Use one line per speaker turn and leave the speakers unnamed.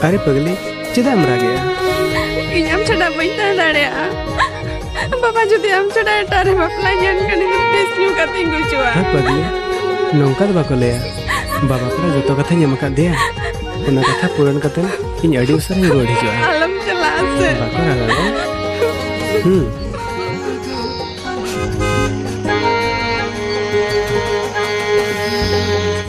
अरे पगली चेदा हम रागया
इनाम छड़ा बैठा दाड़या बाबा जुदी हम छड़ा टारे बापला जन कने बेस न्यू काते गुचुआ
हां पगली नौका द बाको लेया बाबा पला जतो कथा नेम का देया उना कथा पूरण कते इन अडी उसरे रोड हिजुआ
आलम चला से
बाको रागा